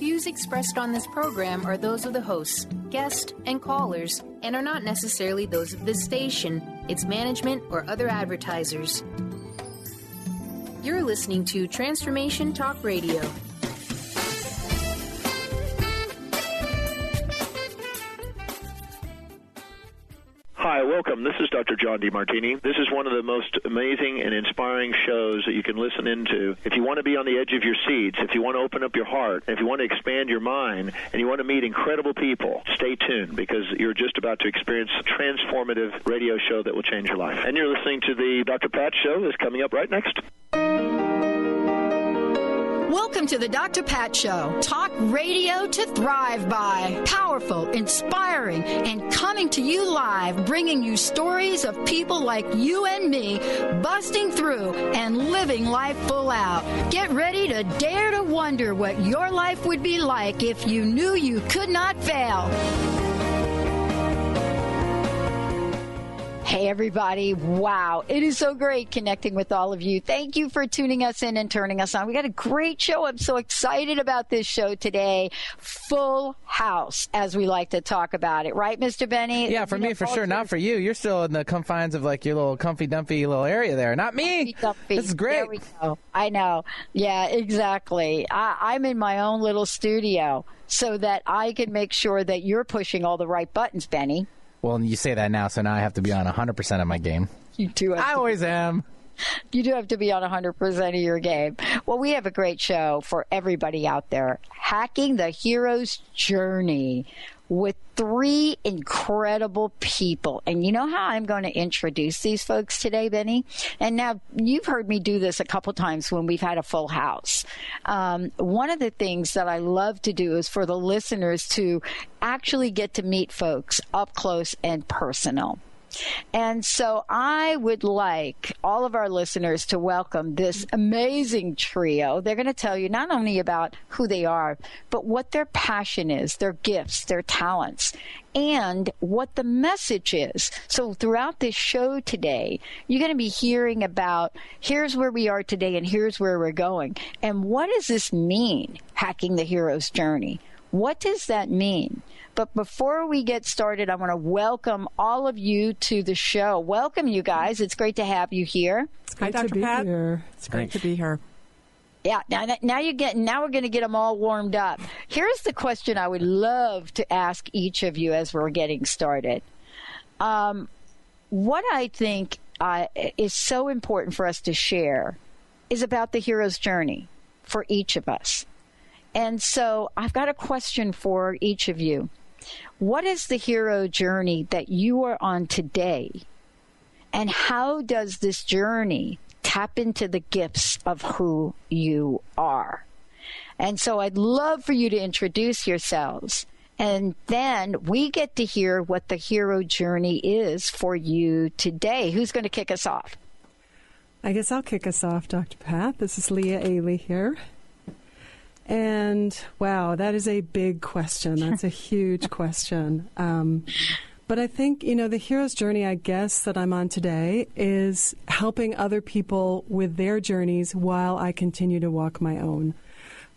views expressed on this program are those of the hosts, guests, and callers, and are not necessarily those of this station, its management, or other advertisers. You're listening to Transformation Talk Radio. Hi, welcome. This is Dr. John DeMartini. This is one of the most amazing and inspiring shows that you can listen into. If you want to be on the edge of your seats, if you want to open up your heart, if you want to expand your mind, and you want to meet incredible people, stay tuned because you're just about to experience a transformative radio show that will change your life. And you're listening to the Dr. Pat Show that's coming up right next. Welcome to the Dr. Pat Show. Talk radio to thrive by. Powerful, inspiring, and coming to you live, bringing you stories of people like you and me, busting through and living life full out. Get ready to dare to wonder what your life would be like if you knew you could not fail. Hey, everybody. Wow. It is so great connecting with all of you. Thank you for tuning us in and turning us on. We got a great show. I'm so excited about this show today. Full house, as we like to talk about it. Right, Mr. Benny? Yeah, for me, for sure. Not for you. You're still in the confines of like your little comfy-dumpy little area there. Not me. Comfy-dumpy. This is great. There we go. I know. Yeah, exactly. I'm in my own little studio so that I can make sure that you're pushing all the right buttons, Benny. Well, you say that now, so now I have to be on 100% of my game. You do. I always am. You do have to be on 100% of your game. Well, we have a great show for everybody out there. Hacking the Hero's Journey with 3 incredible people. And you know how I'm going to introduce these folks today, Benny? And now you've heard me do this a couple times when we've had a full house. One of the things that I love to do is for the listeners to actually get to meet folks up close and personal. And so I would like all of our listeners to welcome this amazing trio. They're going to tell you not only about who they are, but what their passion is, their gifts, their talents, and what the message is. So throughout this show today, you're going to be hearing about here's where we are today and here's where we're going. And what does this mean, hacking the hero's journey? What does that mean? But before we get started, I want to welcome all of you to the show. Welcome, you guys. It's great to have you here. It's great to be here. It's great to be here. Yeah, now we're going to get them all warmed up. Here's the question I would love to ask each of you as we're getting started. What I think is so important for us to share is about the hero's journey for each of us. And so I've got a question for each of you. What is the hero journey that you are on today? And how does this journey tap into the gifts of who you are? And so I'd love for you to introduce yourselves. And then we get to hear what the hero journey is for you today. Who's going to kick us off? I guess I'll kick us off, Dr. Pat. This is Leah Ailey here. And wow, that is a big question. That's a huge question. But I think, the hero's journey, I guess, that I'm on today is helping other people with their journeys while I continue to walk my own.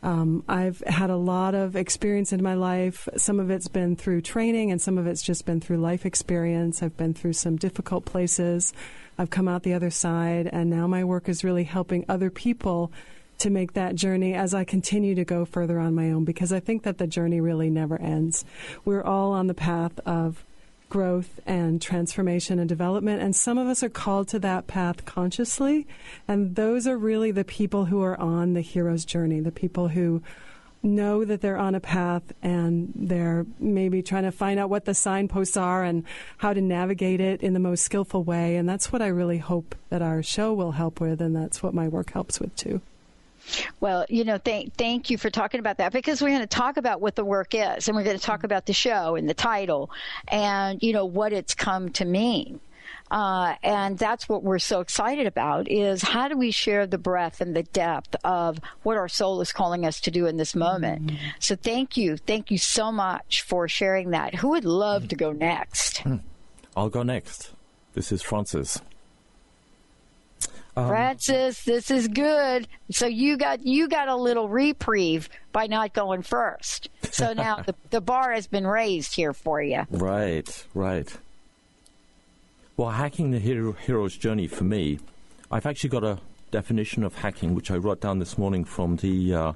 I've had a lot of experience in my life. Some of it's been through training and some of it's just been through life experience. I've been through some difficult places. I've come out the other side, and now my work is really helping other people to make that journey as I continue to go further on my own, because I think that the journey really never ends. We're all on the path of growth and transformation and development, and some of us are called to that path consciously, and those are really the people who are on the hero's journey, the people who know that they're on a path and they're maybe trying to find out what the signposts are and how to navigate it in the most skillful way, and that's what I really hope that our show will help with, and that's what my work helps with too. Well, thank you for talking about that, because we're going to talk about what the work is, and we're going to talk about the show and the title and, what it's come to mean. And that's what we're so excited about, is how do we share the breadth and the depth of what our soul is calling us to do in this moment. Mm-hmm. So thank you so much for sharing that. Who would love to go next? I'll go next. This is Francis. Francis, this is good. So you got a little reprieve by not going first. So now the bar has been raised here for you. Right. Well, hacking the hero's journey for me, I've actually got a definition of hacking, which I wrote down this morning from the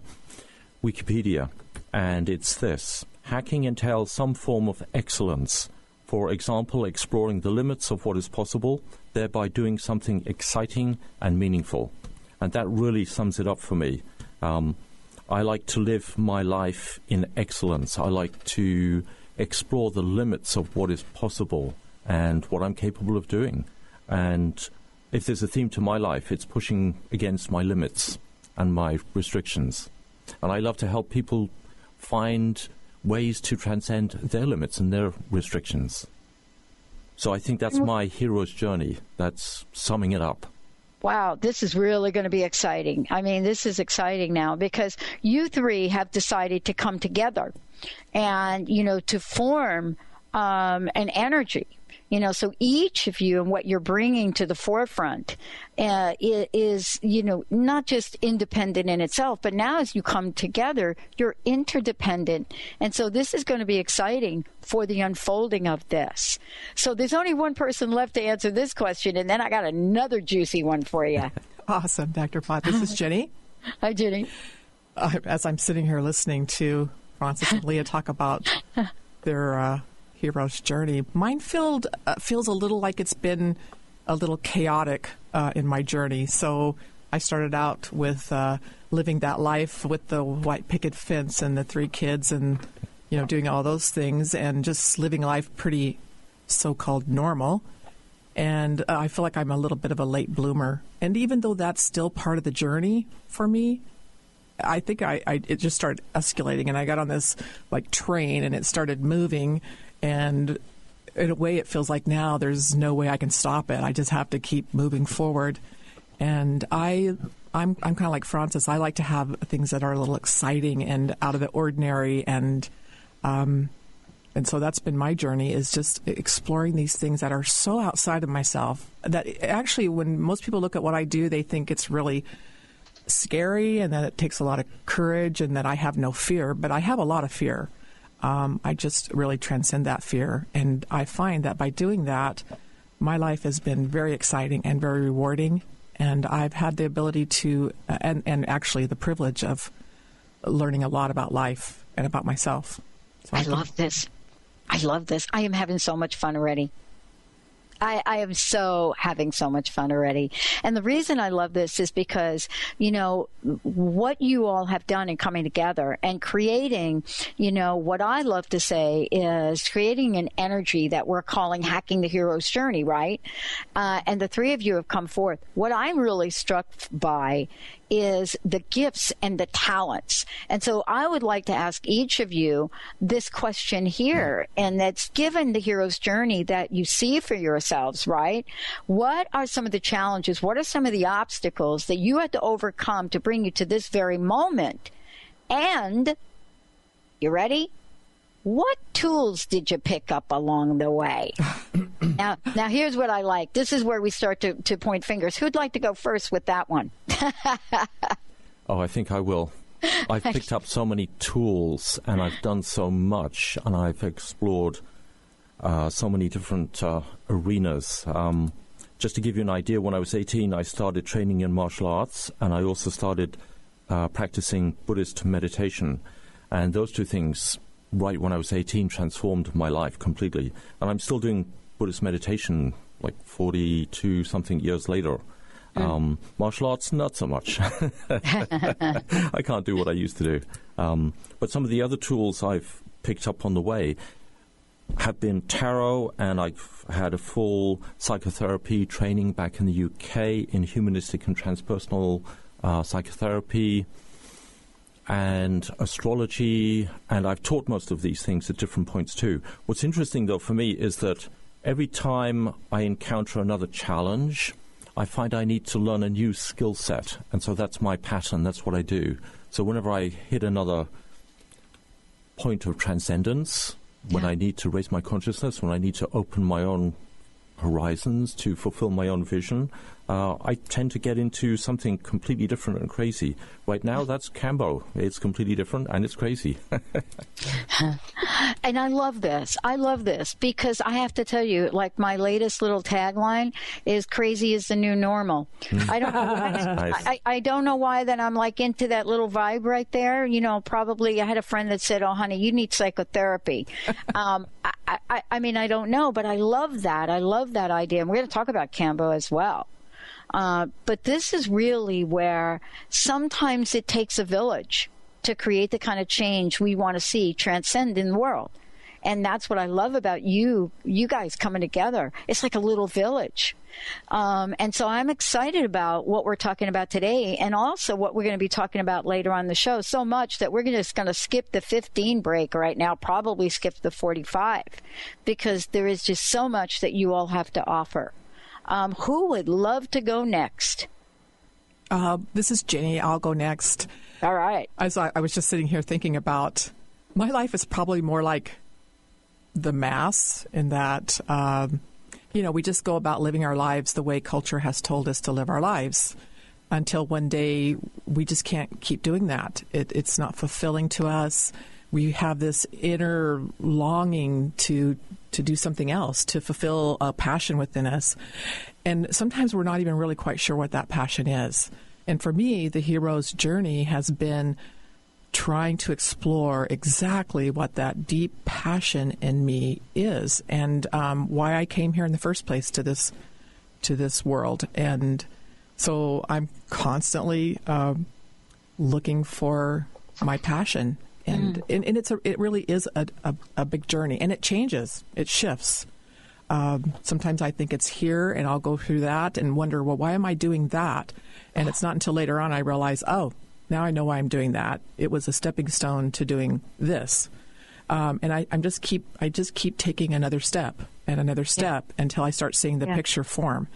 Wikipedia, and it's this. Hacking entails some form of excellence. For example, exploring the limits of what is possible, thereby doing something exciting and meaningful. And that really sums it up for me. I like to live my life in excellence. I like to explore the limits of what is possible and what I'm capable of doing. And if there's a theme to my life, it's pushing against my limits and my restrictions. And I love to help people find ways to transcend their limits and their restrictions. So I think that's my hero's journey. That's summing it up. Wow, this is really going to be exciting. I mean, this is exciting now because you three have decided to come together and, to form an energy. So each of you and what you're bringing to the forefront is, not just independent in itself, but now as you come together, you're interdependent. And so this is going to be exciting for the unfolding of this. So there's only one person left to answer this question, and then I got another juicy one for you. Awesome, Dr. Pot. This is Ginny. Hi, Ginny. As I'm sitting here listening to Francis and Leah talk about their hero's journey, mine feels a little like it's been a little chaotic in my journey. So I started out with living that life with the white picket fence and the 3 kids and, doing all those things and just living life pretty so-called normal. And I feel like I'm a little bit of a late bloomer. And even though that's still part of the journey for me, I think it just started escalating, and I got on this train and it started moving. And in a way, it feels like now there's no way I can stop it. I just have to keep moving forward. And I'm kind of like Francis. I like to have things that are a little exciting and out of the ordinary. And so that's been my journey, is just exploring these things that are so outside of myself that actually when most people look at what I do, they think it's really scary and that it takes a lot of courage and that I have no fear. But I have a lot of fear. I just really transcend that fear. And I find that by doing that, my life has been very exciting and very rewarding. And I've had the ability to, and actually the privilege of learning a lot about life and about myself. So I love this. I am having so much fun already. I am so having so much fun already. And the reason I love this is because, what you all have done in coming together and creating, what I love to say is creating an energy that we're calling hacking the hero's journey, right? And the 3 of you have come forth. What I'm really struck by is the gifts and the talents. And so I would like to ask each of you this question here, and that's given the hero's journey that you see for yourselves, right? What are some of the challenges? What are some of the obstacles that you had to overcome to bring you to this very moment? And, you ready? What tools did you pick up along the way? Now here's what I like. This is where we start to point fingers. Who'd like to go first with that one? Oh, I think I will. I've picked up so many tools, and I've done so much, and I've explored so many different arenas. Just to give you an idea, when I was 18, I started training in martial arts, and I also started practicing Buddhist meditation. And those 2 things, right when I was 18, transformed my life completely. And I'm still doing Buddhist meditation 42-something years later. Martial arts, not so much. I can't do what I used to do. But some of the other tools I've picked up on the way have been tarot, and I've had a full psychotherapy training back in the UK in humanistic and transpersonal psychotherapy and astrology, and I've taught most of these things at different points too. What's interesting, though, for me is that every time I encounter another challenge, I find I need to learn a new skill set, and so that's my pattern. That's what I do. So whenever I hit another point of transcendence, when I need to raise my consciousness, when I need to open my own horizons to fulfill my own vision, I tend to get into something completely different and crazy. Right now, that's Cambo. It's completely different and it's crazy. And I love this. I love this because I have to tell you, like my latest little tagline is "Crazy is the new normal." I don't know why. Nice. I don't know why that I'm like into that little vibe right there. You know, probably I had a friend that said, "Oh, honey, you need psychotherapy." I mean, I don't know, but I love that. I love that idea. And we're going to talk about Cambo as well. But this is really where sometimes it takes a village to create the kind of change we want to see transcend in the world. And that's what I love about you guys coming together. It's like a little village. And so I'm excited about what we're talking about today and also what we're going to be talking about later on the show, so much that we're just going to skip the 15 break right now, probably skip the 45, because there is just so much that you all have to offer. Who would love to go next? This is Ginny. I'll go next. All right. As I was just sitting here thinking about my life is probably more like the mass in that, we just go about living our lives the way culture has told us to live our lives until one day we just can't keep doing that. It's not fulfilling to us. We have this inner longing to do something else, to fulfill a passion within us. And sometimes we're not even really quite sure what that passion is. And for me, the hero's journey has been trying to explore exactly what that deep passion in me is and why I came here in the first place to this world. And so I'm constantly looking for my passion. And it really is a big journey, and it changes, it shifts. Sometimes I think it's here, and I'll go through that and wonder, well, why am I doing that? And it's not until later on I realize, oh, now I know why I'm doing that. It was a stepping stone to doing this, and I just keep taking another step and another step until I start seeing the picture form.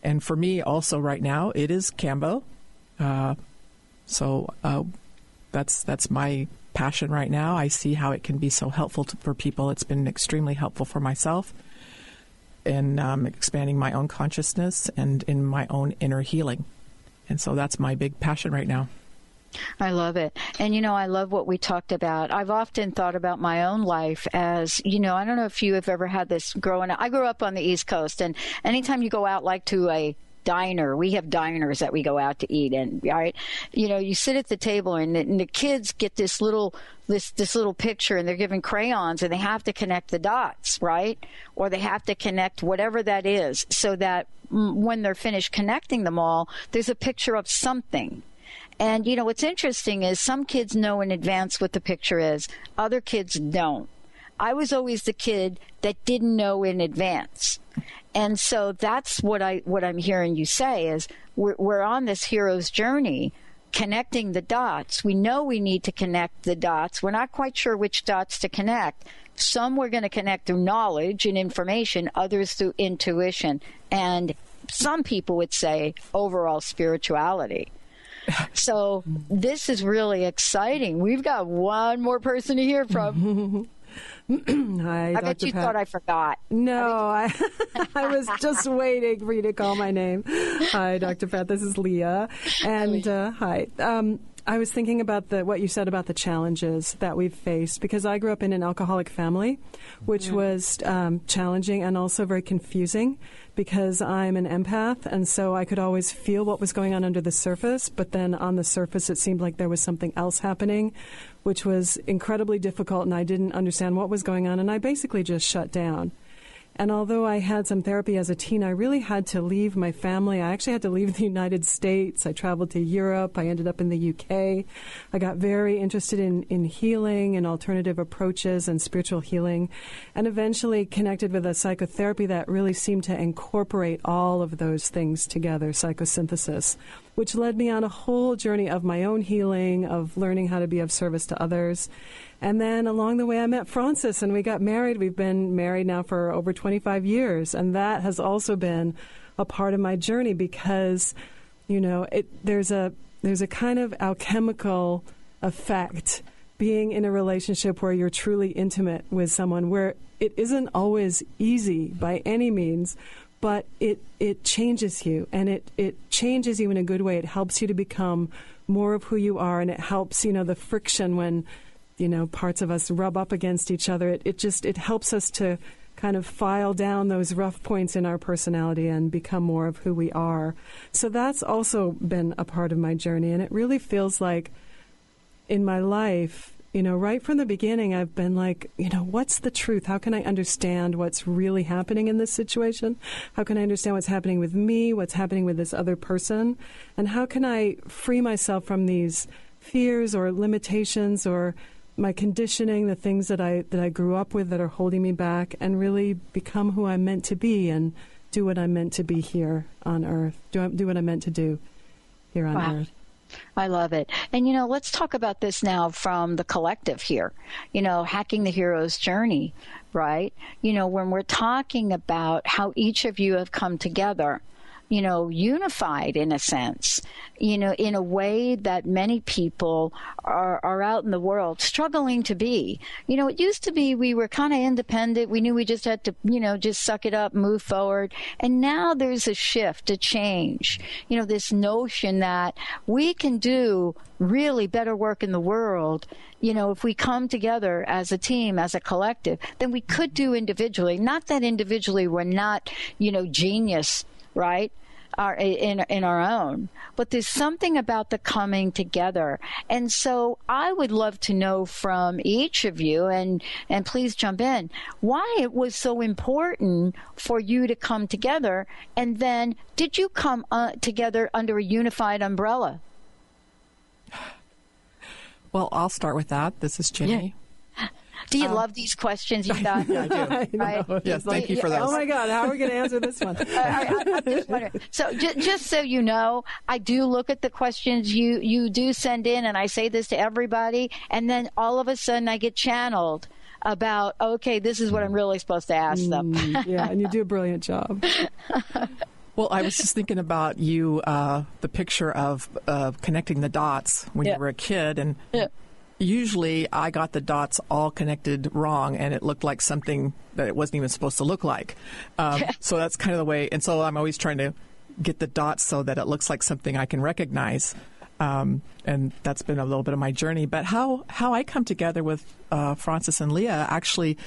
And for me, also right now, it is Cambo. So that's my passion right now. I see how it can be so helpful for people. It's been extremely helpful for myself in expanding my own consciousness and in my own inner healing. And so that's my big passion right now. I love it. And, I love what we talked about. I've often thought about my own life as, I don't know if you have ever had this growing up. I grew up on the East Coast, and anytime you go out like to a diner, we have diners that we go out to eat in, right? You sit at the table and the kids get this little picture, and they're given crayons, and they have to connect the dots, right? Or they have to connect whatever that is, so that when they're finished connecting them all, there's a picture of something. And, what's interesting is some kids know in advance what the picture is. Other kids don't. I was always the kid that didn't know in advance. And so that's what I'm hearing you say is we're on this hero's journey, connecting the dots. We know we need to connect the dots. We're not quite sure which dots to connect. Some we're going to connect through knowledge and information, others through intuition, and some people would say overall spirituality. So this is really exciting. We've got one more person to hear from. Hi, I bet you Pat. thought I forgot. No, I was just waiting for you to call my name. Hi, Dr. Pat. This is Leah. And hi. I was thinking about what you said about the challenges that we've faced, because I grew up in an alcoholic family, which was challenging and also very confusing, because I'm an empath, and so I could always feel what was going on under the surface, but then on the surface it seemed like there was something else happening, which was incredibly difficult, and I didn't understand what was going on, and I basically just shut down. And although I had some therapy as a teen, I really had to leave my family. I actually had to leave the United States. I traveled to Europe. I ended up in the UK. I got very interested in healing and alternative approaches and spiritual healing, and eventually connected with a psychotherapy that really seemed to incorporate all of those things together, psychosynthesis, which led me on a whole journey of my own healing, of learning how to be of service to others. And then along the way, I met Francis, and we got married. We've been married now for over 25 years, and that has also been a part of my journey, because, there's a kind of alchemical effect being in a relationship where you're truly intimate with someone, where it isn't always easy by any means, but it changes you, and it changes you in a good way. It helps you to become more of who you are, and it helps, the friction when, parts of us rub up against each other. It helps us to kind of file down those rough points in our personality and become more of who we are. So that's also been a part of my journey, and it really feels like in my life, right from the beginning, I've been like, what's the truth? How can I understand what's really happening in this situation? How can I understand what's happening with me, what's happening with this other person? And how can I free myself from these fears or limitations or my conditioning, the things that I grew up with that are holding me back, and really become who I'm meant to be and do what I'm meant to be here on earth, do what I'm meant to do here on earth. I love it. And, let's talk about this now from the collective here, hacking the hero's journey, right? When we're talking about how each of you have come together, unified in a sense, in a way that many people are out in the world struggling to be. It used to be we were kind of independent. We knew we just had to, just suck it up, move forward. And now there's a shift, a change, this notion that we can do really better work in the world, if we come together as a team, as a collective, than we could do individually. Not that individually we're not, genius, right? In our own, but there's something about the coming together. And so I would love to know from each of you, and please jump in, why it was so important for you to come together, and then did you come together under a unified umbrella? Well, I'll start with that. This is Ginny. Yeah. Do you love these questions you got? Yeah, I do. Right? Yes, thank you for those. Oh, my God. How are we going to answer this one? I'm just wondering. So just so you know, I do look at the questions you do send in, and I say this to everybody, and then all of a sudden I get channeled about, okay, this is what I'm really supposed to ask them. Yeah, and you do a brilliant job. Well, I was just thinking about you, the picture of connecting the dots when you were a kid, and usually I got the dots all connected wrong, and it looked like something that it wasn't even supposed to look like. So that's kind of the way. And so I'm always trying to get the dots so that it looks like something I can recognize. And that's been a little bit of my journey. But how I come together with Francis and Leah, actually,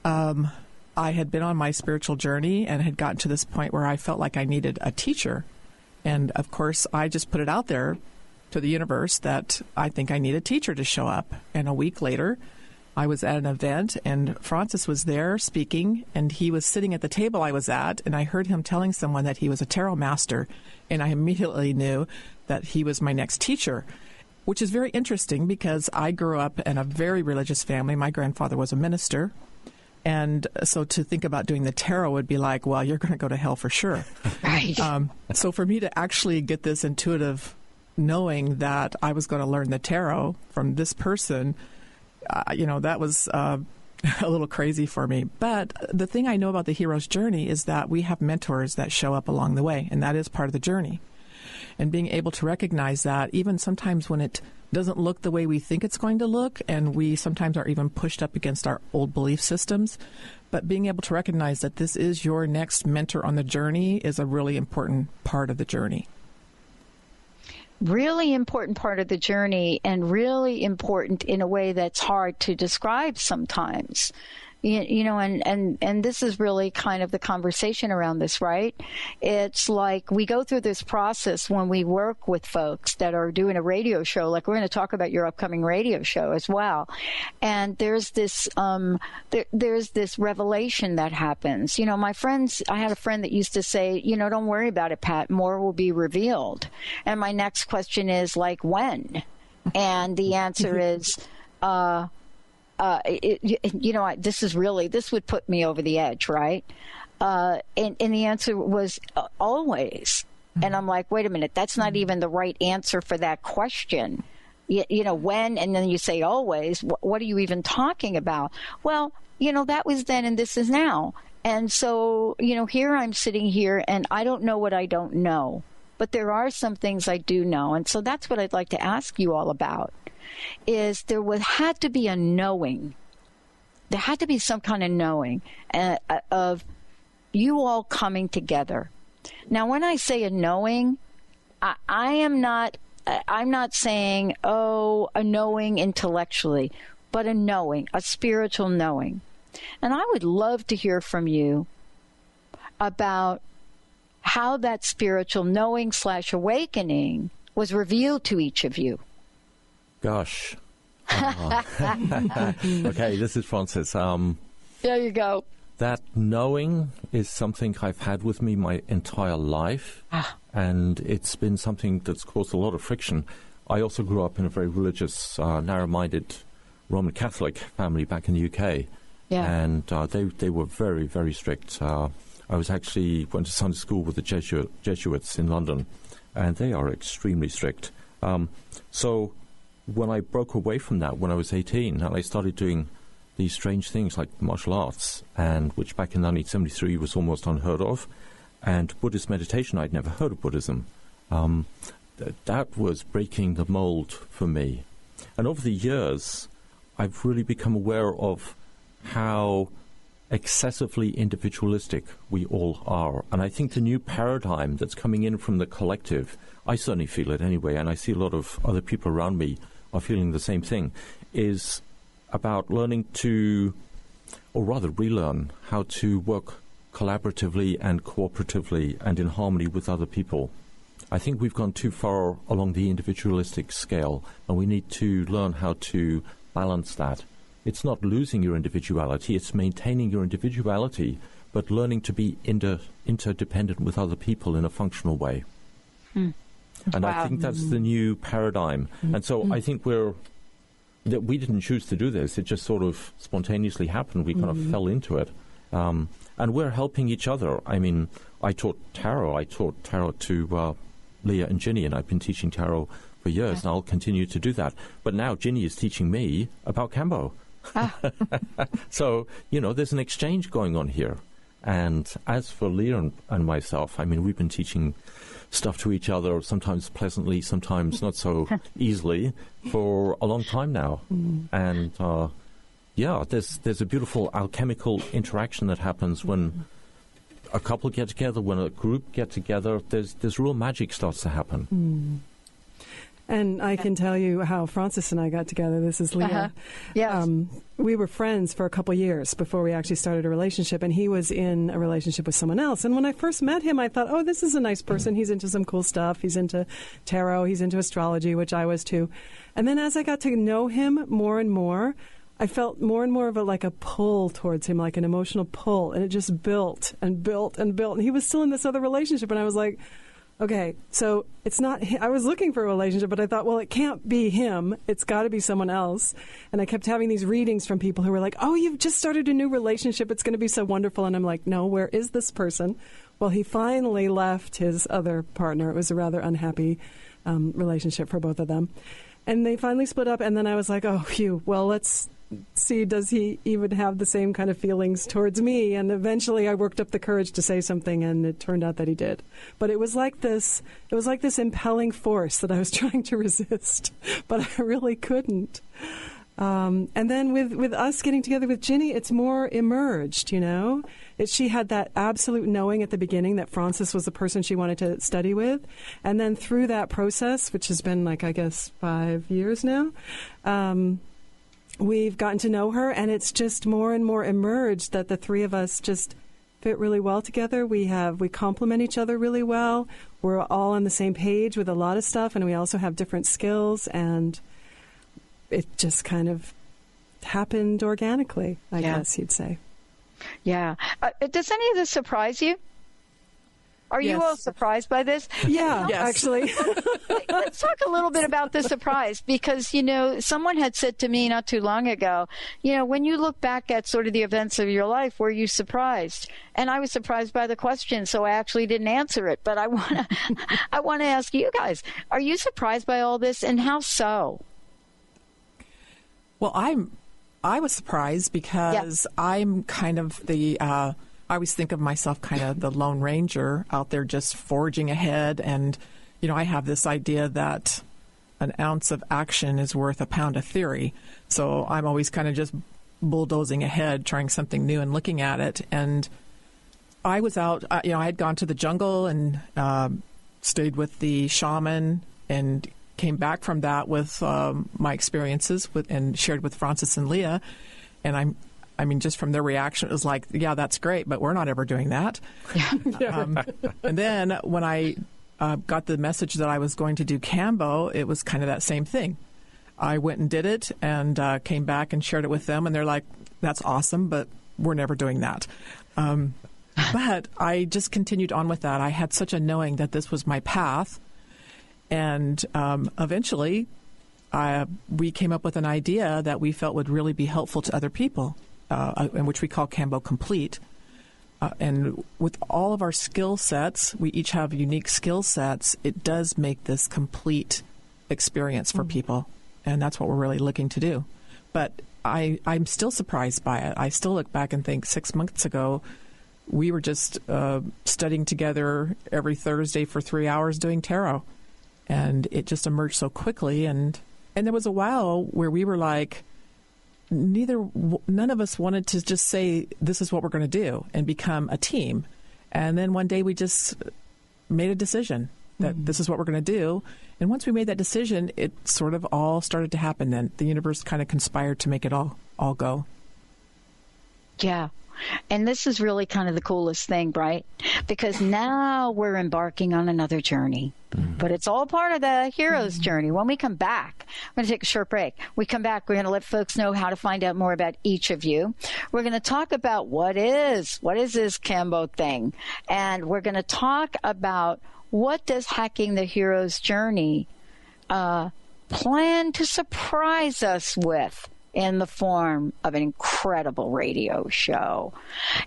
I had been on my spiritual journey and had gotten to this point where I felt like I needed a teacher. And, of course, I just put it out there to the universe that I think I need a teacher to show up. And a week later, I was at an event, and Francis was there speaking, and he was sitting at the table I was at, and I heard him telling someone that he was a tarot master, and I immediately knew that he was my next teacher, which is very interesting because I grew up in a very religious family. My grandfather was a minister, and so to think about doing the tarot would be like, well, you're going to go to hell for sure. Right. So for me to actually get this intuitive knowing that I was going to learn the tarot from this person, that was a little crazy for me. But the thing I know about the hero's journey is that we have mentors that show up along the way, and that is part of the journey. And being able to recognize that even sometimes when it doesn't look the way we think it's going to look, and we sometimes are even pushed up against our old belief systems, but being able to recognize that this is your next mentor on the journey is a really important part of the journey. Really important part of the journey, and really important in a way that's hard to describe sometimes. And this is really kind of the conversation around this, right? It's like we go through this process when we work with folks that are doing a radio show, like we're going to talk about your upcoming radio show as well. And there's this, there's this revelation that happens. My friends, I had a friend that used to say, don't worry about it, Pat, more will be revealed. And my next question is like, when? And the answer is, this would put me over the edge, right? And the answer was always. And I'm like, wait a minute, that's not even the right answer for that question. When, and then you say always, what are you even talking about? Well, that was then and this is now. And so, here I'm sitting here and I don't know what I don't know, but there are some things I do know. And so that's what I'd like to ask you all about. Is there had to be a knowing. There had to be some kind of knowing of you all coming together. Now, when I say a knowing, I'm not saying, a knowing intellectually, but a knowing, a spiritual knowing. And I would love to hear from you about how that spiritual knowing / awakening was revealed to each of you. Gosh. Okay, this is Francis. There you go. That knowing is something I've had with me my entire life, and it's been something that's caused a lot of friction. I also grew up in a very religious, narrow-minded Roman Catholic family back in the UK, and they were very, very strict. I went to Sunday school with the Jesuits in London, and they are extremely strict. So when I broke away from that when I was 18, and I started doing these strange things like martial arts, and which back in 1973 was almost unheard of, and Buddhist meditation, I'd never heard of Buddhism. That was breaking the mold for me. And over the years, I've really become aware of how excessively individualistic we all are. And I think the new paradigm that's coming in from the collective, I certainly feel it anyway, and I see a lot of other people around me are feeling the same thing, is about learning to, or rather relearn, how to work collaboratively and cooperatively and in harmony with other people. I think we've gone too far along the individualistic scale, and we need to learn how to balance that. It's not losing your individuality, it's maintaining your individuality, but learning to be interdependent with other people in a functional way. And I think that's the new paradigm. And so I think that we didn't choose to do this. It just sort of spontaneously happened. We kind of fell into it. And we're helping each other. I mean, I taught tarot to Leah and Ginny, and I've been teaching tarot for years, and I'll continue to do that. But now Ginny is teaching me about Kambo. So, there's an exchange going on here. And as for Leah and myself, I mean, we've been teaching stuff to each other, sometimes pleasantly, sometimes not so easily, for a long time now. And there's a beautiful alchemical interaction that happens when a couple get together, when a group get together. There's real magic starts to happen. And I can tell you how Francis and I got together. This is Leah. Yes. We were friends for a couple years before we actually started a relationship, and he was in a relationship with someone else. And when I first met him, I thought, this is a nice person. He's into some cool stuff. He's into tarot. He's into astrology, which I was too. And then as I got to know him more and more, I felt more and more of a pull towards him, like an emotional pull. And it just built and built and built. And he was still in this other relationship, and I was like, okay, so it's not, I was looking for a relationship, but I thought, well, it can't be him. It's got to be someone else. And I kept having these readings from people who were like, you've just started a new relationship. It's going to be so wonderful. And I'm like, no, where is this person? Well, he finally left his other partner. It was a rather unhappy relationship for both of them. And they finally split up. And then I was like, phew, well, let's see, does he even have the same kind of feelings towards me? And eventually I worked up the courage to say something, and it turned out that he did. But it was like this impelling force that I was trying to resist, but I really couldn't. And then with us getting together with Ginny, it's more emerged, She had that absolute knowing at the beginning that Francis was the person she wanted to study with. And then through that process, which has been 5 years now, we've gotten to know her, and it's just more and more emerged that the three of us just fit really well together. We complement each other really well. We're all on the same page with a lot of stuff, and we also have different skills, and it just kind of happened organically, I guess you'd say. Yeah. Does any of this surprise you? Are you all surprised by this? Yeah, actually. Let's talk a little bit about the surprise, because, someone had said to me not too long ago, when you look back at sort of the events of your life, were you surprised? And I was surprised by the question, so I actually didn't answer it. But I want to ask you guys, are you surprised by all this, and how so? Well, I was surprised because I'm kind of I always think of myself kind of the Lone Ranger out there just forging ahead. And, I have this idea that an ounce of action is worth a pound of theory. So I'm always kind of just bulldozing ahead, trying something new and looking at it. And I was out, I had gone to the jungle and stayed with the shaman and came back from that with my experiences and shared with Francis and Leah. And just from their reaction, it was like, yeah, that's great, but we're not ever doing that. And then when I got the message that I was going to do Cambo, it was kind of that same thing. I went and did it and came back and shared it with them, and they're like, that's awesome, but we're never doing that. But I just continued on with that. I had such a knowing that this was my path, and eventually we came up with an idea that we felt would really be helpful to other people, and which we call Cambo Complete. And with all of our skill sets, we each have unique skill sets. It does make this complete experience for people, and that's what we're really looking to do. But I'm still surprised by it. I still look back and think 6 months ago, we were just studying together every Thursday for 3 hours doing tarot, and it just emerged so quickly. And there was a while where we were like, none of us wanted to just say, this is what we're going to do and become a team. And then one day we just made a decision that this is what we're going to do. And once we made that decision, it sort of all started to happen. Then the universe kind of conspired to make it all go. Yeah. And this is really kind of the coolest thing, right? Because now we're embarking on another journey. But it's all part of the hero's journey. When we come back, I'm going to take a short break. We come back, we're going to let folks know how to find out more about each of you. We're going to talk about what is this Cambo thing? And we're going to talk about what does Hacking the Hero's Journey plan to surprise us with in the form of an incredible radio show.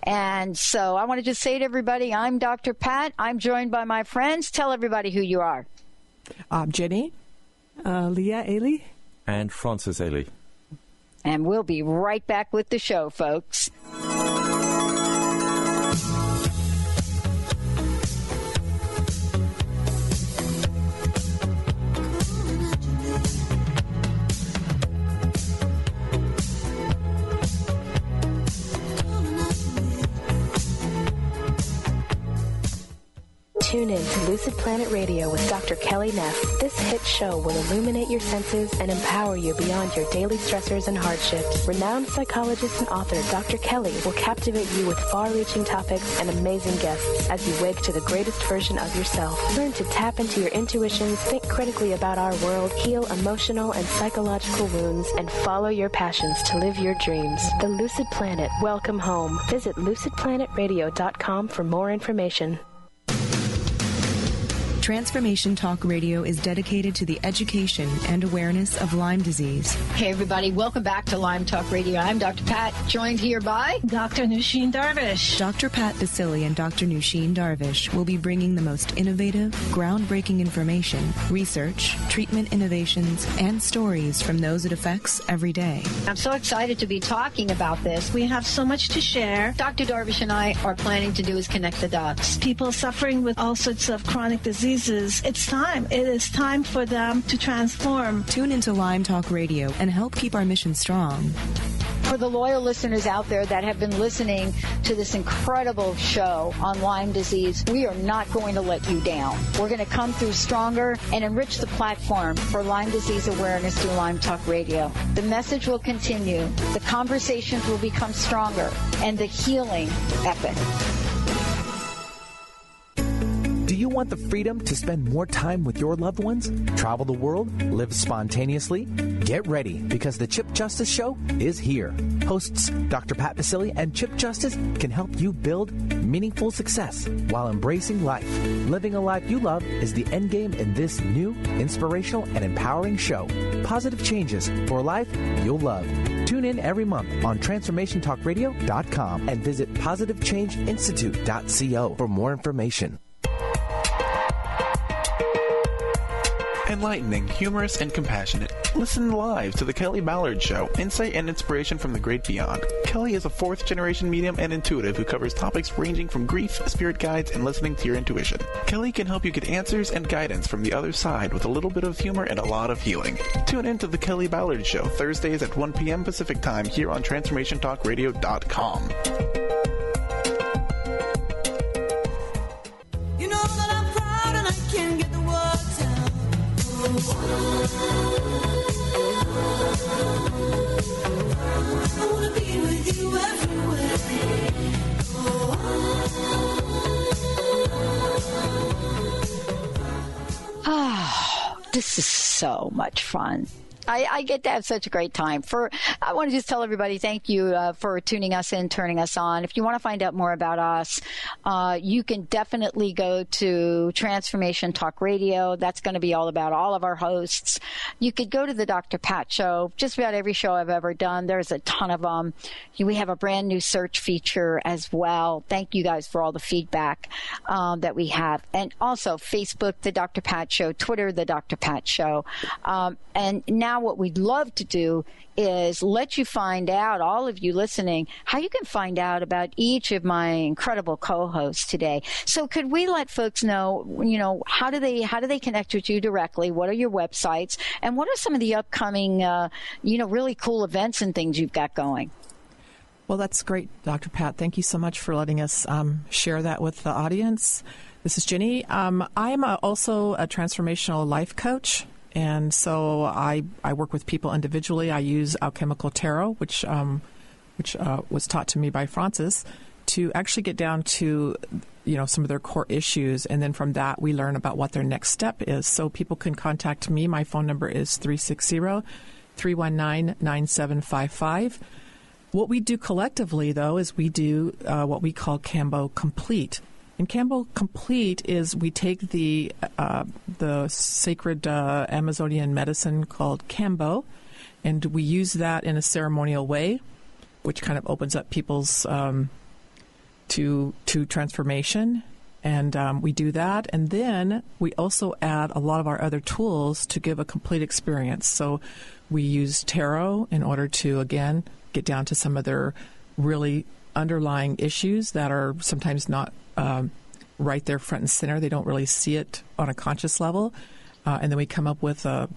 And so I want to just say to everybody, I'm Dr. Pat. I'm joined by my friends. Tell everybody who you are. Ginny. Leah Ailey. And Francis Ailey. And we'll be right back with the show, folks. Tune in to Lucid Planet Radio with Dr. Kelly Neff. This hit show will illuminate your senses and empower you beyond your daily stressors and hardships. Renowned psychologist and author Dr. Kelly will captivate you with far-reaching topics and amazing guests as you wake to the greatest version of yourself. Learn to tap into your intuitions, think critically about our world, heal emotional and psychological wounds, and follow your passions to live your dreams. The Lucid Planet. Welcome home. Visit lucidplanetradio.com for more information. Transformation Talk Radio is dedicated to the education and awareness of Lyme disease. Hey, everybody. Welcome back to Lyme Talk Radio. I'm Dr. Pat, joined here by Dr. Nusheen Darvish. Dr. Pat Basili and Dr. Nusheen Darvish will be bringing the most innovative, groundbreaking information, research, treatment innovations, and stories from those it affects every day. I'm so excited to be talking about this. We have so much to share. Dr. Darvish and I are planning to do is connect the dots. People suffering with all sorts of chronic diseases. It's time. It is time for them to transform. Tune into Lyme Talk Radio and help keep our mission strong. For the loyal listeners out there that have been listening to this incredible show on Lyme disease, we are not going to let you down. We're going to come through stronger and enrich the platform for Lyme disease awareness through Lyme Talk Radio. The message will continue, the conversations will become stronger, and the healing epic. Do you want the freedom to spend more time with your loved ones? Travel the world? Live spontaneously? Get ready, because the Chip Justice Show is here. Hosts Dr. Pat Basili and Chip Justice can help you build meaningful success while embracing life. Living a life you love is the end game in this new, inspirational, and empowering show. Positive changes for a life you'll love. Tune in every month on TransformationTalkRadio.com and visit PositiveChangeInstitute.co for more information. Enlightening, humorous, and compassionate. Listen live to The Kelly Ballard Show, insight and inspiration from the great beyond. Kelly is a fourth-generation medium and intuitive who covers topics ranging from grief, spirit guides, and listening to your intuition. Kelly can help you get answers and guidance from the other side with a little bit of humor and a lot of healing. Tune in to The Kelly Ballard Show, Thursdays at 1 p.m. Pacific Time here on TransformationTalkRadio.com. This is so much fun. I get to have such a great time. I want to just tell everybody thank you for tuning us in, turning us on. If you want to find out more about us, you can definitely go to Transformation Talk Radio. That's going to be all about all of our hosts. You could go to the Dr. Pat Show. Just about every show I've ever done. There's a ton of them. We have a brand new search feature as well. Thank you guys for all the feedback that we have. And also Facebook, The Dr. Pat Show, Twitter, The Dr. Pat Show. And now what we'd love to do is let you find out, all of you listening, how you can find out about each of my incredible co-hosts today. So could we let folks know, how do they connect with you directly? What are your websites? And what are some of the upcoming, really cool events and things you've got going? Well, that's great, Dr. Pat. Thank you so much for letting us share that with the audience. This is Ginny. I'm also a transformational life coach. And so I work with people individually. I use alchemical tarot, which was taught to me by Francis, to actually get down to some of their core issues, and then from that we learn about what their next step is. So people can contact me. My phone number is 360-319-9755. What we do collectively, though, is we do what we call Kambo Complete. And Kambo Complete is we take the sacred Amazonian medicine called Kambo, and we use that in a ceremonial way, which kind of opens up people's to transformation. And we do that, and then we also add a lot of our other tools to give a complete experience. So we use tarot in order to, again, get down to some of their really underlying issues that are sometimes not right there front and center. They don't really see it on a conscious level. And then we come up with a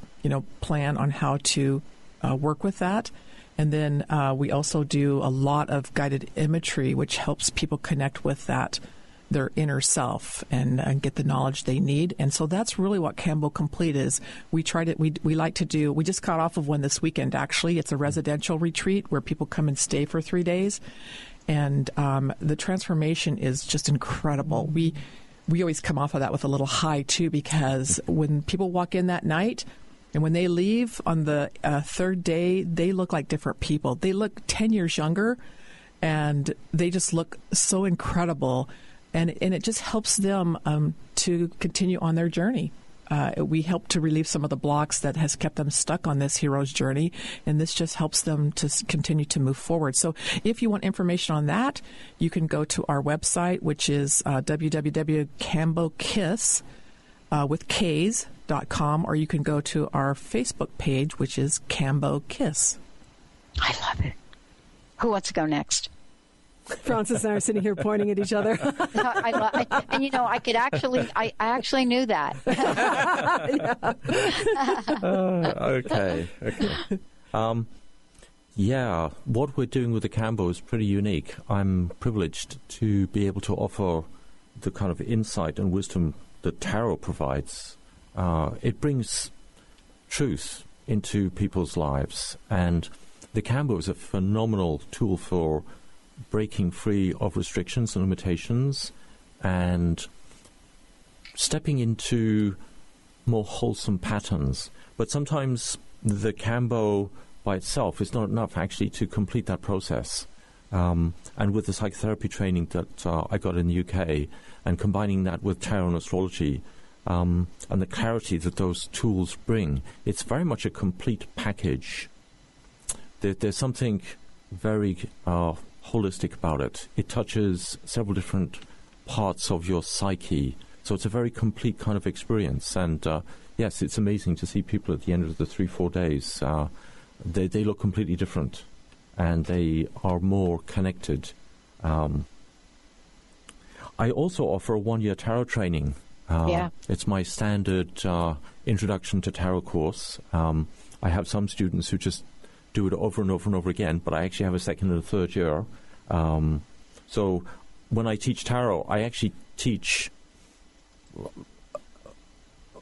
plan on how to work with that. And then we also do a lot of guided imagery, which helps people connect with their inner self and get the knowledge they need. And so that's really what Kambo Complete is. We like to do, we just got off of one this weekend, actually. It's a residential retreat where people come and stay for 3 days. And the transformation is just incredible. We always come off of that with a little high, too, because when people walk in that night and when they leave on the third day, they look like different people. They look 10 years younger, and they just look so incredible. And it just helps them to continue on their journey. We help to relieve some of the blocks that has kept them stuck on this hero's journey, and this just helps them to continue to move forward. So if you want information on that, you can go to our website, which is www.kambokiss with Ks.com, or you can go to our Facebook page, which is Kambo Kiss. I love it. Who wants to go next? Francis and I are sitting here pointing at each other. I actually knew that. Okay. What we're doing with the Kambo is pretty unique. I'm privileged to be able to offer the kind of insight and wisdom that tarot provides. It brings truth into people's lives, and the Kambo is a phenomenal tool for breaking free of restrictions and limitations and stepping into more wholesome patterns. But sometimes the Kambo by itself is not enough actually to complete that process. And with the psychotherapy training that I got in the UK, and combining that with tarot and astrology, and the clarity that those tools bring, it's very much a complete package. There's something very holistic about it. It touches several different parts of your psyche, so it's a very complete kind of experience. And yes, it's amazing to see people at the end of the 3-4 days. They look completely different, and they are more connected. I also offer a 1-year tarot training. It's my standard introduction to tarot course. I have some students who just do it over and over and over again, but I actually have a second and a third year. So when I teach tarot, I actually teach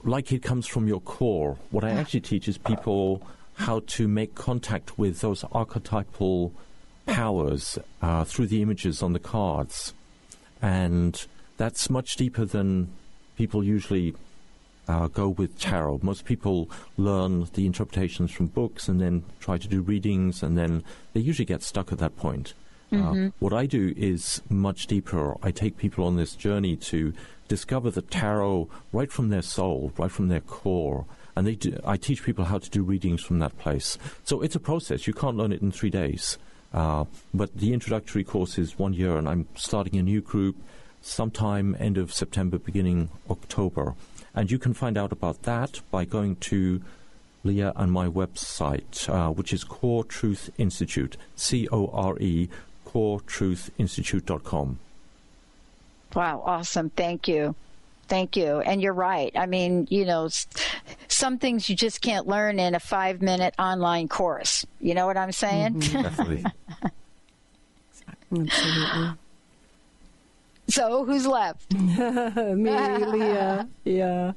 like it comes from your core. What I actually teach is people how to make contact with those archetypal powers through the images on the cards. And that's much deeper than people usually go with tarot. Most people learn the interpretations from books and then try to do readings, and then they usually get stuck at that point. What I do is much deeper. I take people on this journey to discover the tarot right from their soul, right from their core. And I teach people how to do readings from that place. So it's a process. You can't learn it in 3 days. But the introductory course is 1 year, and I'm starting a new group sometime end of September, beginning October. And you can find out about that by going to Leah and my website, which is Core Truth Institute, CORE, coretruthinstitute.com. Wow, awesome. Thank you. Thank you. And you're right. I mean, some things you just can't learn in a 5-minute online course. You know what I'm saying? Definitely. Absolutely. So who's left? Me, Leah. Yeah.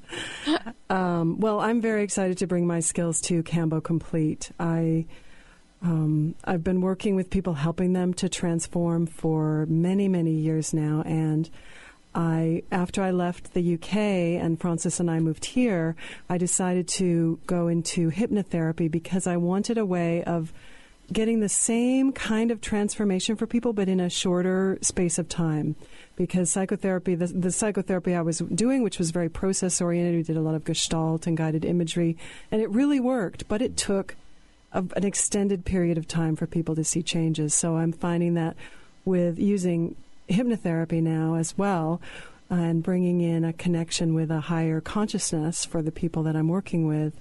Well, I'm very excited to bring my skills to Cambo Complete. I've been working with people, helping them to transform for many, many years now. And after I left the UK and Francis and I moved here, I decided to go into hypnotherapy because I wanted a way of getting the same kind of transformation for people, but in a shorter space of time. Because psychotherapy, the psychotherapy I was doing, which was very process-oriented, we did a lot of Gestalt and guided imagery, and it really worked, but it took an extended period of time for people to see changes. So I'm finding that with using hypnotherapy now as well, and bringing in a connection with a higher consciousness for the people that I'm working with,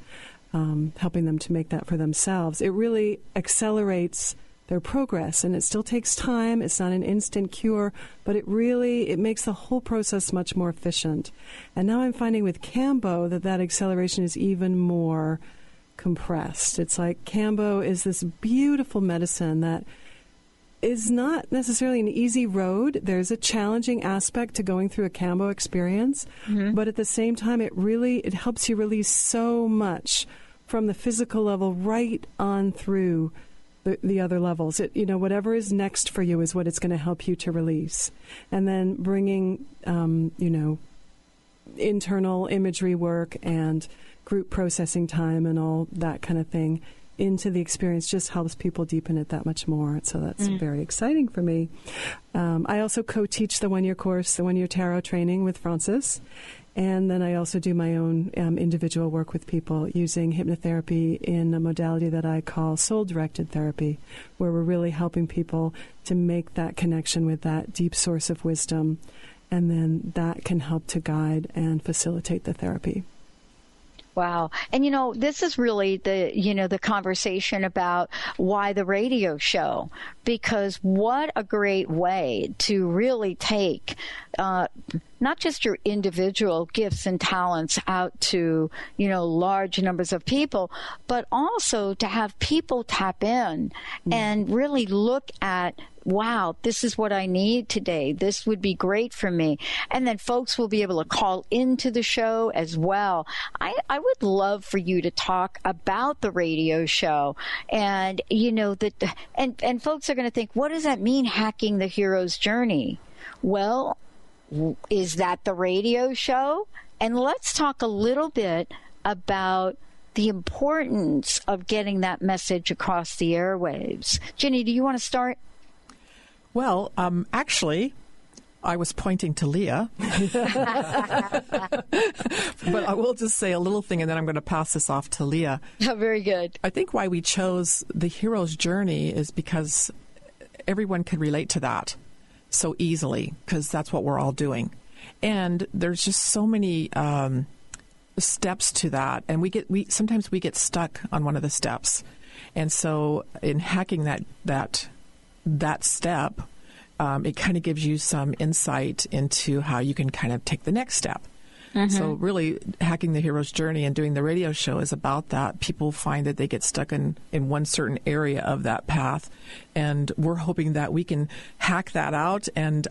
helping them to make that for themselves, it really accelerates their progress. And it still takes time. It's not an instant cure, but it makes the whole process much more efficient. And now I'm finding with Cambo that acceleration is even more compressed. It's like Cambo is this beautiful medicine that is not necessarily an easy road. There's a challenging aspect to going through a Cambo experience, but at the same time, it helps you release so much from the physical level right on through the other levels. Whatever is next for you is what it's going to help you to release. And then bringing, internal imagery work and group processing time and all that kind of thing into the experience just helps people deepen it that much more. So that's very exciting for me. I also co-teach the 1-year course, the 1-year tarot training with Francis. And then I also do my own individual work with people using hypnotherapy in a modality that I call soul-directed therapy, where we're really helping people to make that connection with that deep source of wisdom. And then that can help to guide and facilitate the therapy. Wow. And, this is really the conversation about why the radio show, because what a great way to really take not just your individual gifts and talents out to, large numbers of people, but also to have people tap in and really look at, wow, this is what I need today. This would be great for me. And then folks will be able to call into the show as well. I would love for you to talk about the radio show. And, and folks are going to think, what does that mean, hacking the hero's journey? Well, is that the radio show? And let's talk a little bit about the importance of getting that message across the airwaves. Ginny, do you want to start? Well, actually, I was pointing to Leah. But I will just say a little thing, and then I'm going to pass this off to Leah. Oh, very good. I think why we chose the hero's journey is because everyone can relate to that so easily, because that's what we're all doing. And there's just so many steps to that, and sometimes we get stuck on one of the steps. And so in hacking that step, it kind of gives you some insight into how you can kind of take the next step. So really, hacking the hero's journey and doing the radio show is about that. People find that they get stuck in one certain area of that path, and we're hoping that we can hack that out and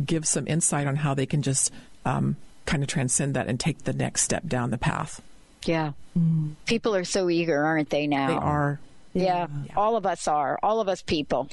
give some insight on how they can just kind kind of transcend that and take the next step down the path. Yeah. People are so eager, aren't they now? They are. Yeah. All of us are. All of us people.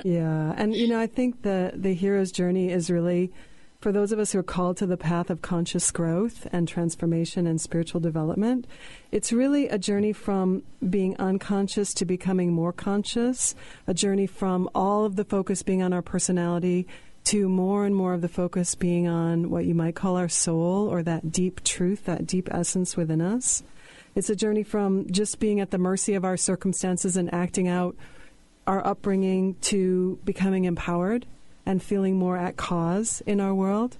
Yeah. And, I think the hero's journey is really, for those of us who are called to the path of conscious growth and transformation and spiritual development, it's really a journey from being unconscious to becoming more conscious, a journey from all of the focus being on our personality to more and more of the focus being on what you might call our soul, or that deep truth, that deep essence within us. It's a journey from just being at the mercy of our circumstances and acting out our upbringing to becoming empowered and feeling more at cause in our world.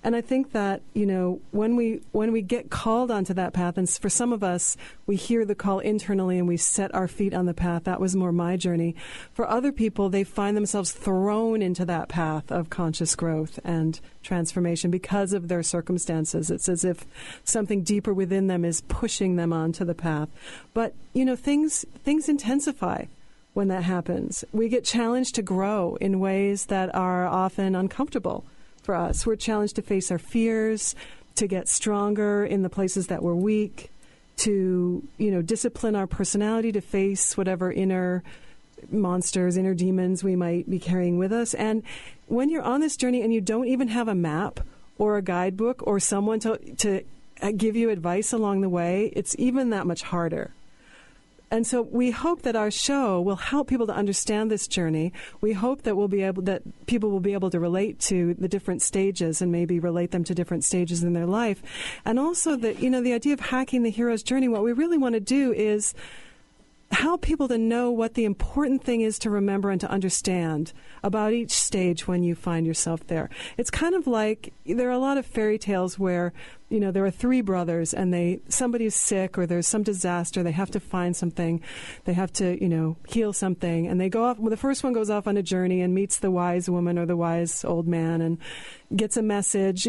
And I think that, when we get called onto that path, and for some of us, we hear the call internally and we set our feet on the path. That was more my journey. For other people, they find themselves thrown into that path of conscious growth and transformation because of their circumstances. It's as if something deeper within them is pushing them onto the path. But, things intensify when that happens. We get challenged to grow in ways that are often uncomfortable for us. We're challenged to face our fears, to get stronger in the places that we're weak, to, discipline our personality to face whatever inner monsters, inner demons we might be carrying with us. And when you're on this journey and you don't even have a map or a guidebook or someone to give you advice along the way, it's even that much harder. And so we hope that our show will help people to understand this journey. We hope that people will be able to relate to the different stages and maybe relate them to different stages in their life. And also that, the idea of hacking the hero's journey, what we really want to do is help people to know what the important thing is to remember and to understand about each stage when you find yourself there. It's kind of like there are a lot of fairy tales where there are three brothers and somebody's sick or there's some disaster. They have to find something. They have to, heal something. And they go off. Well, the first one goes off on a journey and meets the wise woman or the wise old man and gets a message,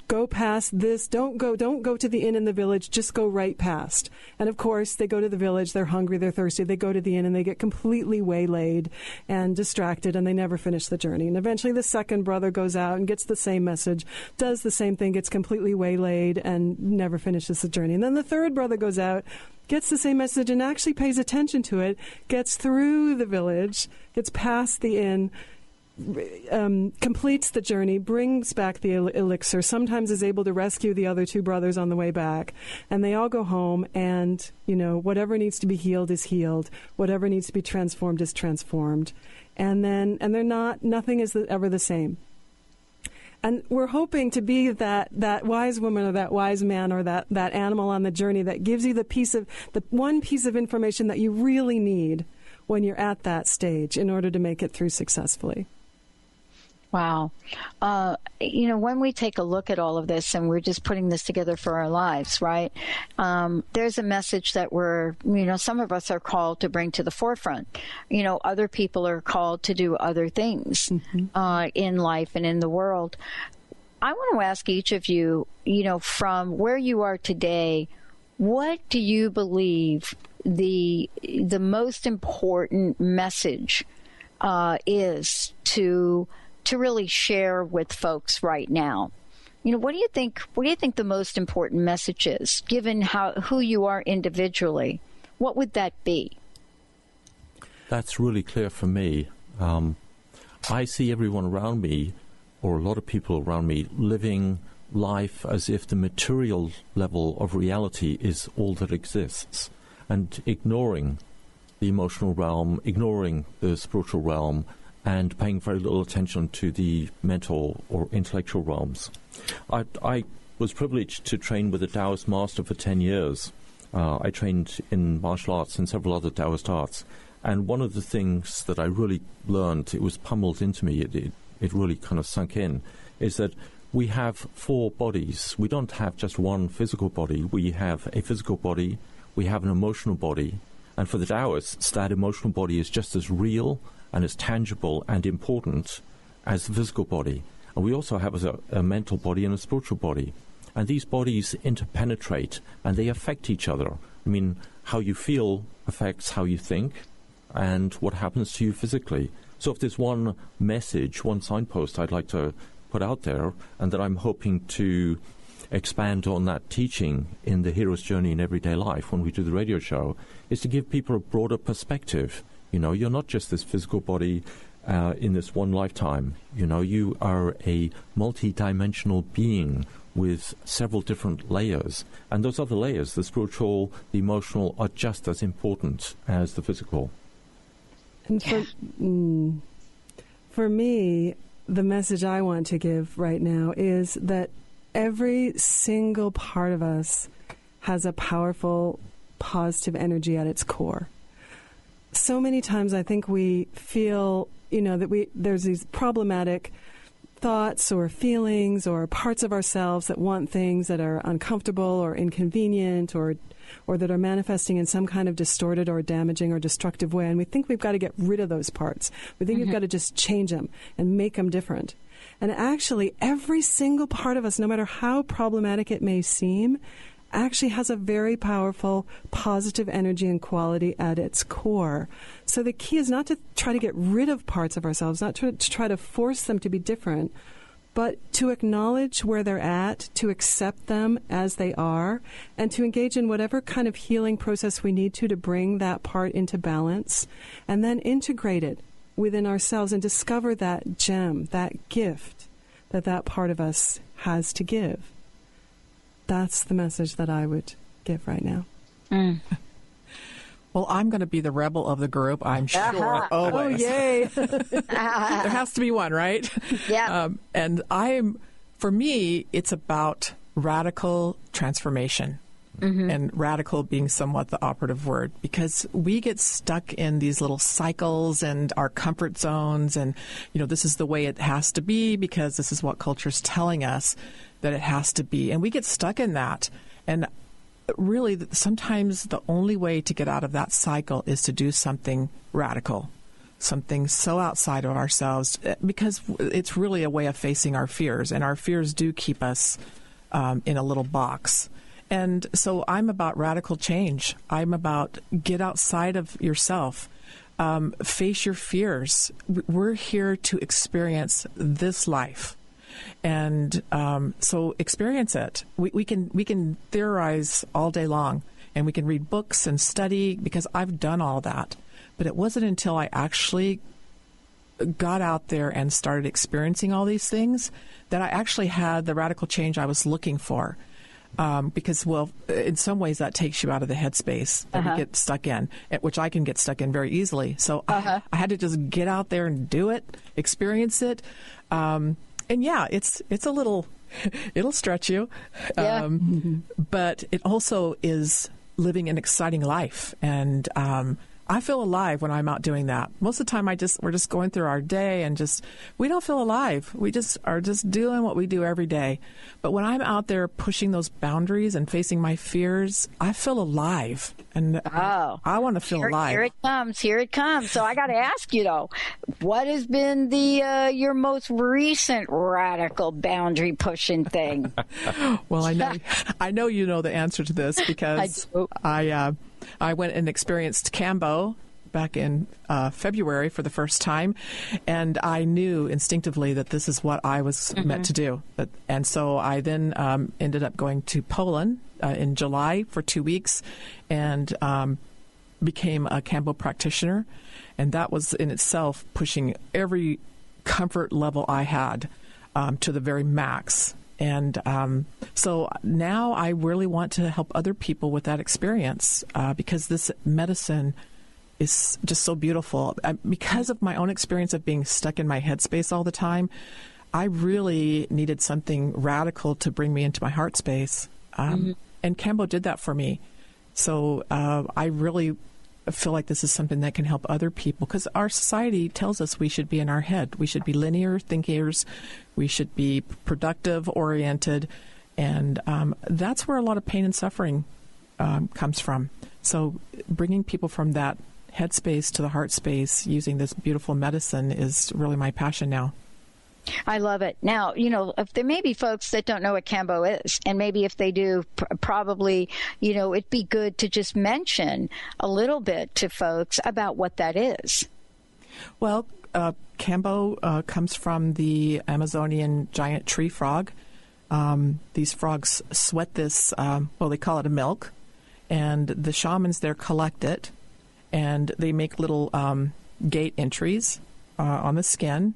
go past this. Don't go to the inn in the village. Just go right past. And of course, they go to the village. They're hungry. They're thirsty. They go to the inn and they get completely waylaid and distracted and they never finish the journey. And eventually the second brother goes out and gets the same message, does the same thing, gets completely waylaid and never finishes the journey. And then the third brother goes out, gets the same message and actually pays attention to it, gets through the village, gets past the inn, completes the journey, brings back the elixir, sometimes is able to rescue the other two brothers on the way back. And they all go home and, whatever needs to be healed is healed. Whatever needs to be transformed is transformed. And nothing is ever the same. And we're hoping to be that wise woman or that wise man or that animal on the journey that gives you the one piece of information that you really need when you're at that stage in order to make it through successfully. Wow. When we take a look at all of this and we're just putting this together for our lives, right? There's a message that some of us are called to bring to the forefront. Other people are called to do other things in life and in the world. I want to ask each of you, from where you are today, what do you believe the most important message is to really share with folks right now? What do you think the most important message is, given who you are individually? What would that be? That's really clear for me. I see everyone around me, or a lot of people around me, living life as if the material level of reality is all that exists, and ignoring the emotional realm, ignoring the spiritual realm, and paying very little attention to the mental or intellectual realms. I was privileged to train with a Taoist master for 10 years. I trained in martial arts and several other Taoist arts. And one of the things that I really learned, it was pummeled into me, it really kind of sunk in, is that we have 4 bodies. We don't have just one physical body. We have a physical body, we have an emotional body, and for the Taoists, that emotional body is just as real and as tangible and important as the physical body. And we also have a mental body and a spiritual body. And these bodies interpenetrate and they affect each other. I mean, how you feel affects how you think and what happens to you physically. So if there's one message, one signpost I'd like to put put out there, and that I'm hoping to expand on that teaching in the hero's journey in everyday life when we do the radio show, is to give people a broader perspective. You know, you're not just this physical body in this one lifetime. You know, you are a multi-dimensional being with several different layers. And those other layers, the spiritual, the emotional, are just as important as the physical. And for me, the message I want to give right now is that every single part of us has a powerful, positive energy at its core. So many times I think we feel, that there's these problematic thoughts or feelings or parts of ourselves that want things that are uncomfortable or inconvenient or that are manifesting in some kind of distorted or damaging or destructive way. And we think we've got to get rid of those parts. We think we've got to just change them and make them different. And actually, every single part of us, no matter how problematic it may seem, actually has a very powerful, positive energy and quality at its core. So the key is not to try to get rid of parts of ourselves, not to try to force them to be different, but to acknowledge where they're at, to accept them as they are, and to engage in whatever kind of healing process we need to bring that part into balance, and then integrate it within ourselves and discover that gem, that gift that part of us has to give. That's the message that I would give right now. Well, I'm going to be the rebel of the group, I'm sure. Oh, yay. There has to be one, right? Yeah. And for me, it's about radical transformation. And radical being somewhat the operative word, because we get stuck in these little cycles and our comfort zones, and this is the way it has to be because this is what culture's telling us that it has to be, and we get stuck in that. And really, sometimes the only way to get out of that cycle is to do something radical, something so outside of ourselves, because it's really a way of facing our fears, and our fears do keep us in a little box. And so I'm about radical change. I'm about get outside of yourself. Face your fears. We're here to experience this life. And so experience it. We can theorize all day long, and we can read books and study, because I've done all that. But it wasn't until I actually got out there and started experiencing all these things that I actually had the radical change I was looking for. Because, in some ways that takes you out of the headspace that we get stuck in, which I can get stuck in very easily. So I had to just get out there and do it, experience it. And yeah, it's a little, it'll stretch you. Yeah. But it also is living an exciting life. And I feel alive when I'm out doing that. Most of the time we're just going through our day and we don't feel alive. We just are just doing what we do every day. But when I'm out there pushing those boundaries and facing my fears, I feel alive. And I want to feel alive. Here it comes. So I got to ask you though, what has been your most recent radical boundary pushing thing? Well, I know you know the answer to this, because I went and experienced Cambo back in February for the first time, and I knew instinctively that this is what I was meant to do. And so I then ended up going to Poland in July for 2 weeks and became a Cambo practitioner. And that was in itself pushing every comfort level I had to the very max. And so now I really want to help other people with that experience because this medicine is just so beautiful. Because of my own experience of being stuck in my headspace all the time, I really needed something radical to bring me into my heart space. And Cambo did that for me. So I really feel like this is something that can help other people, because our society tells us we should be in our head. We should be linear thinkers. We should be productive oriented. And that's where a lot of pain and suffering comes from. So bringing people from that headspace to the heart space using this beautiful medicine is really my passion now. I love it. Now, if there may be folks that don't know what Cambo is, and maybe if they do, probably, it'd be good to just mention a little bit to folks about what that is. Well, Cambo comes from the Amazonian giant tree frog. These frogs sweat this, they call it a milk, and the shamans there collect it, and they make little gate entries on the skin,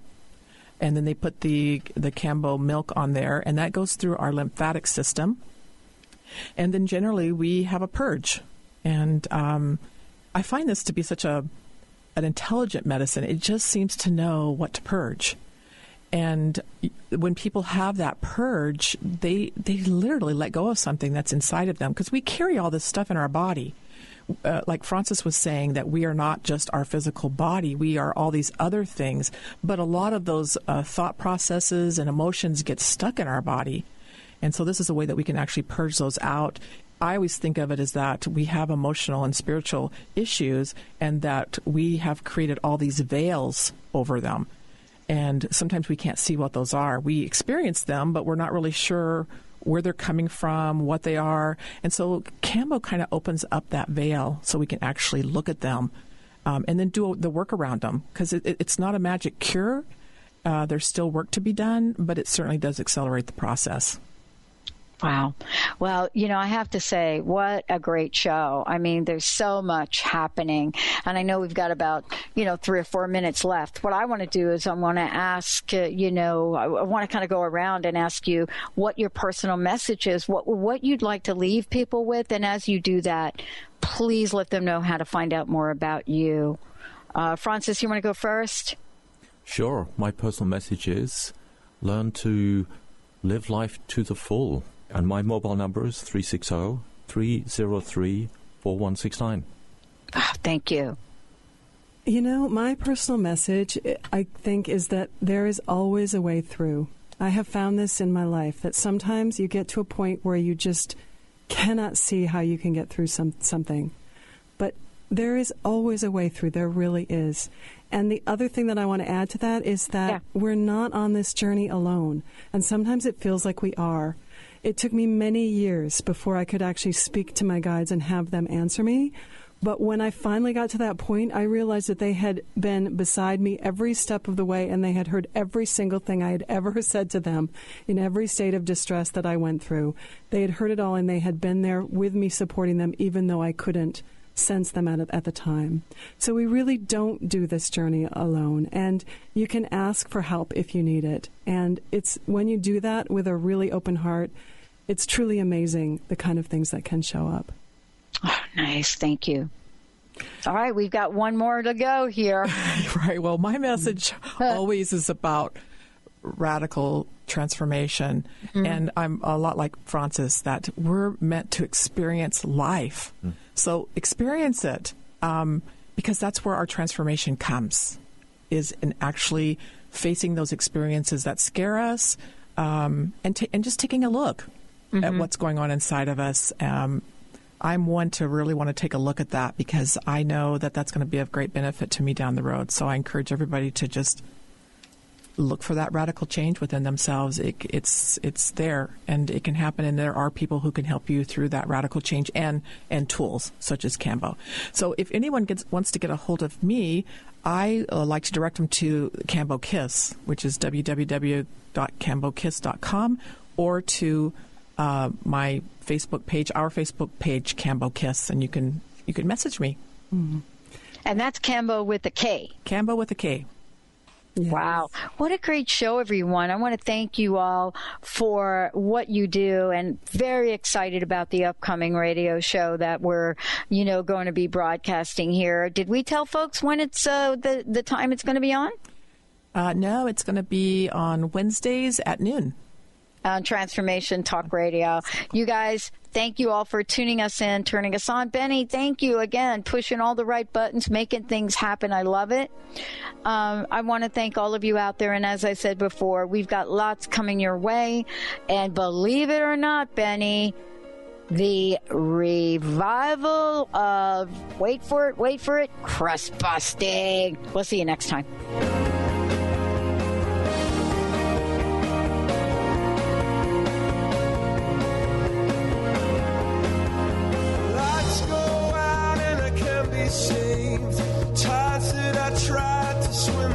and then they put the Cambo milk on there, and that goes through our lymphatic system. And then generally we have a purge. And I find this to be such an intelligent medicine. It just seems to know what to purge. And when people have that purge, they literally let go of something that's inside of them, because we carry all this stuff in our body. Like Francis was saying, that we are not just our physical body, we are all these other things. But a lot of those thought processes and emotions get stuck in our body. And so this is a way that we can actually purge those out. I always think of it as that we have emotional and spiritual issues, and that we have created all these veils over them. And sometimes we can't see what those are. We experience them, but we're not really sure where they're coming from, what they are. And so Cambo kind of opens up that veil so we can actually look at them and then do the work around them, because it's not a magic cure. There's still work to be done, but it certainly does accelerate the process. Wow. Well, I have to say, what a great show. I mean, there's so much happening. And I know we've got about, 3 or 4 minutes left. What I want to do is I want to ask, I want to kind of go around and ask you what your personal message is, what you'd like to leave people with. And as you do that, please let them know how to find out more about you. Francis, you want to go first? Sure. My personal message is learn to live life to the full. And my mobile number is 360-303-4169. Oh, thank you. My personal message, I think, is that there is always a way through. I have found this in my life, that sometimes you get to a point where you just cannot see how you can get through something. But there is always a way through. There really is. And the other thing that I want to add to that is that we're not on this journey alone. And sometimes it feels like we are. It took me many years before I could actually speak to my guides and have them answer me. But when I finally got to that point, I realized that they had been beside me every step of the way, and they had heard every single thing I had ever said to them in every state of distress that I went through. They had heard it all, and they had been there with me supporting them, even though I couldn't sense them at the time. So we really don't do this journey alone, and you can ask for help if you need it. And it's when you do that with a really open heart, it's truly amazing the kind of things that can show up. Oh, nice. Thank you. All right, we've got one more to go here. Right. Well, my message always is about radical transformation. Mm-hmm. And I'm a lot like Francis, that we're meant to experience life. Mm. So experience it, because that's where our transformation comes, is in actually facing those experiences that scare us, and just taking a look at what's going on inside of us. I'm one to really want to take a look at that, because I know that that's going to be of great benefit to me down the road. So I encourage everybody to just look for that radical change within themselves. It's there, and it can happen, and there are people who can help you through that radical change, and tools such as Cambo. So if anyone wants to get a hold of me, I like to direct them to Cambo Kiss, which is www.cambokiss.com, or to my Facebook page, our Facebook page, Cambo Kiss, and you can message me. Mm-hmm. And that's Cambo with a K. Cambo with a K. Yes. Wow. What a great show, everyone. I want to thank you all for what you do, and very excited about the upcoming radio show that we're, going to be broadcasting here. Did we tell folks when it's the time it's going to be on? No, it's going to be on Wednesdays at noon. On Transformation Talk Radio. You guys, thank you all for tuning us in, turning us on. Benny, thank you again, pushing all the right buttons, making things happen. I love it. I want to thank all of you out there. And as I said before, we've got lots coming your way. And believe it or not, Benny, the revival of, wait for it, crust busting. We'll see you next time. Saved. Tides that I tried to swim